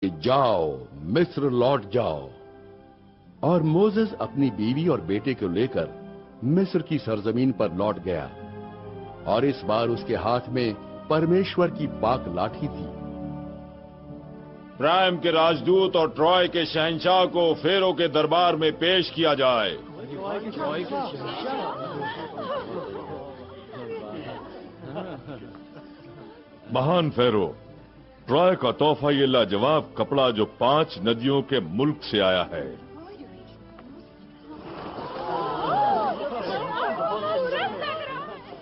कि जाओ मिस्र लौट जाओ। और मोसेस अपनी बीवी और बेटे को लेकर मिस्र की सरजमीन पर लौट गया और इस बार उसके हाथ में परमेश्वर की पाक लाठी थी। प्रायम के राजदूत और ट्रॉय के शहंशाह को फेरो के दरबार में पेश किया जाए। महान फेरो, ट्रॉय का तोहफा ये लाजवाब कपड़ा जो 5 नदियों के मुल्क से आया है।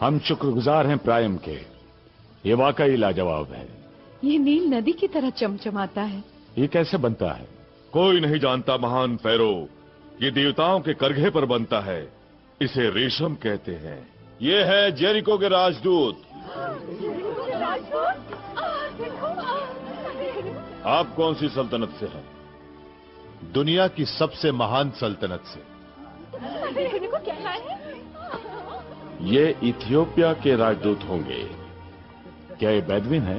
हम शुक्रगुजार हैं प्रायम के, ये वाकई लाजवाब है। ये नील नदी की तरह चमचमाता है। ये कैसे बनता है? कोई नहीं जानता महान फेरो, ये देवताओं के करघे पर बनता है। इसे रेशम कहते हैं। ये है जेरिको के राजदूत। आप कौन सी सल्तनत से हैं? दुनिया की सबसे महान सल्तनत से। ये इथियोपिया के राजदूत होंगे। क्या ये बेदविन है?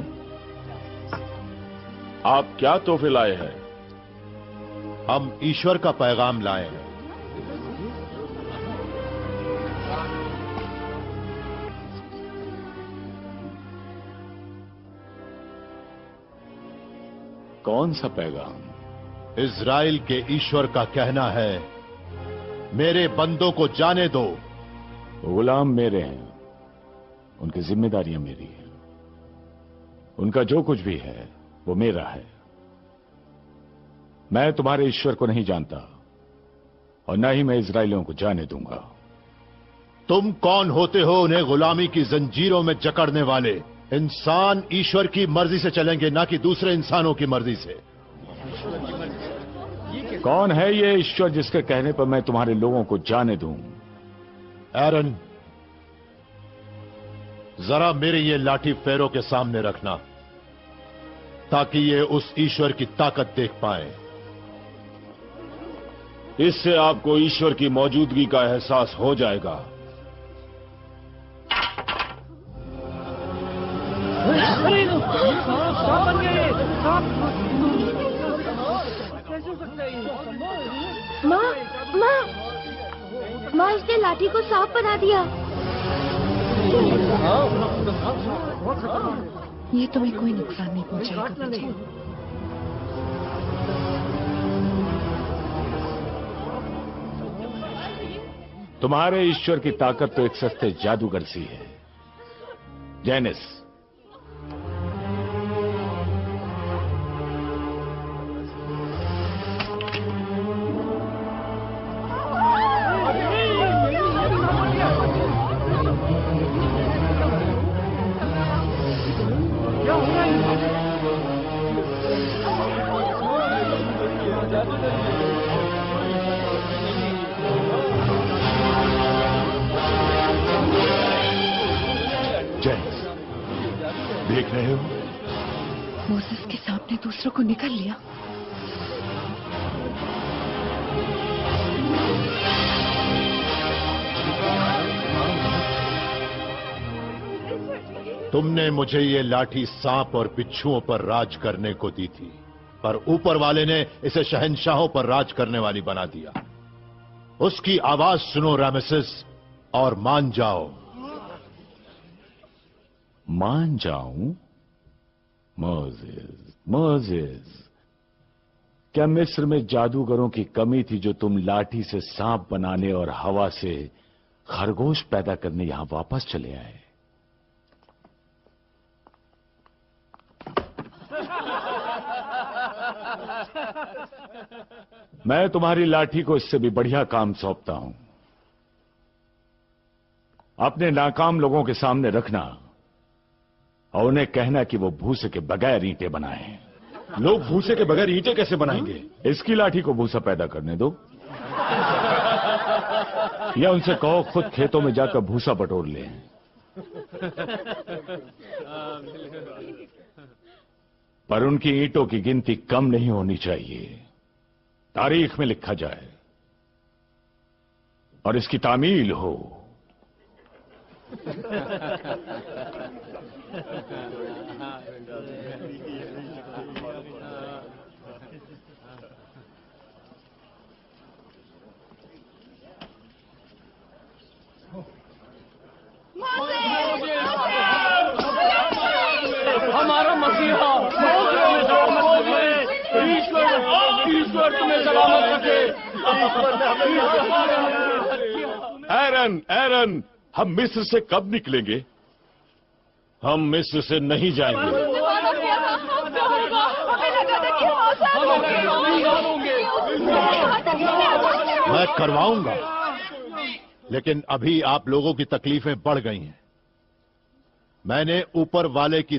आप क्या तोहफे लाए हैं? हम ईश्वर का पैगाम लाए हैं। कौन सा पैगाम? इज़राइल के ईश्वर का कहना है, मेरे बंदों को जाने दो। गुलाम मेरे हैं, उनकी जिम्मेदारियां मेरी हैं। उनका जो कुछ भी है वो मेरा है। मैं तुम्हारे ईश्वर को नहीं जानता और न ही मैं इजराइलियों को जाने दूंगा। तुम कौन होते हो उन्हें गुलामी की जंजीरों में जकड़ने वाले? इंसान ईश्वर की मर्जी से चलेंगे, ना कि दूसरे इंसानों की मर्जी से। कौन है ये ईश्वर जिसके कहने पर मैं तुम्हारे लोगों को जाने दूं? एरन, जरा मेरी ये लाठी फेरो के सामने रखना ताकि ये उस ईश्वर की ताकत देख पाए। इससे आपको ईश्वर की मौजूदगी का एहसास हो जाएगा। माँ, माँ, माँ, इसने लाठी को सांप बना दिया। ये तुम्हें कोई नुकसान नहीं पहुंचाएगा बच्चे। तुम्हारे ईश्वर की ताकत तो एक सस्ते जादूगर सी है। जैनिस, देख रहे हो? मोसेस के सांप ने दूसरों को निकल लिया। तुमने मुझे ये लाठी सांप और बिच्छुओं पर राज करने को दी थी, पर ऊपर वाले ने इसे शहंशाहों पर राज करने वाली बना दिया। उसकी आवाज सुनो रामेसिस, और मान जाओ। मान जाऊं? मोसेस, क्या मिस्र में जादूगरों की कमी थी जो तुम लाठी से सांप बनाने और हवा से खरगोश पैदा करने यहां वापस चले आए? मैं तुम्हारी लाठी को इससे भी बढ़िया काम सौंपता हूं। अपने नाकाम लोगों के सामने रखना और उन्हें कहना कि वो भूसे के बगैर ईंटें बनाएं। लोग भूसे के बगैर ईंटें कैसे बनाएंगे? इसकी लाठी को भूसा पैदा करने दो, या उनसे कहो खुद खेतों में जाकर भूसा बटोर लें। पर उनकी ईंटों की गिनती कम नहीं होनी चाहिए। तारीख में लिखा जाए और इसकी तामील हो। एरन, एरन, हम मिस्र से कब निकलेंगे? हम मिस्र से नहीं जाएंगे। मैं करवाऊंगा, लेकिन अभी आप लोगों की तकलीफें बढ़ गई हैं। मैंने ऊपर वाले की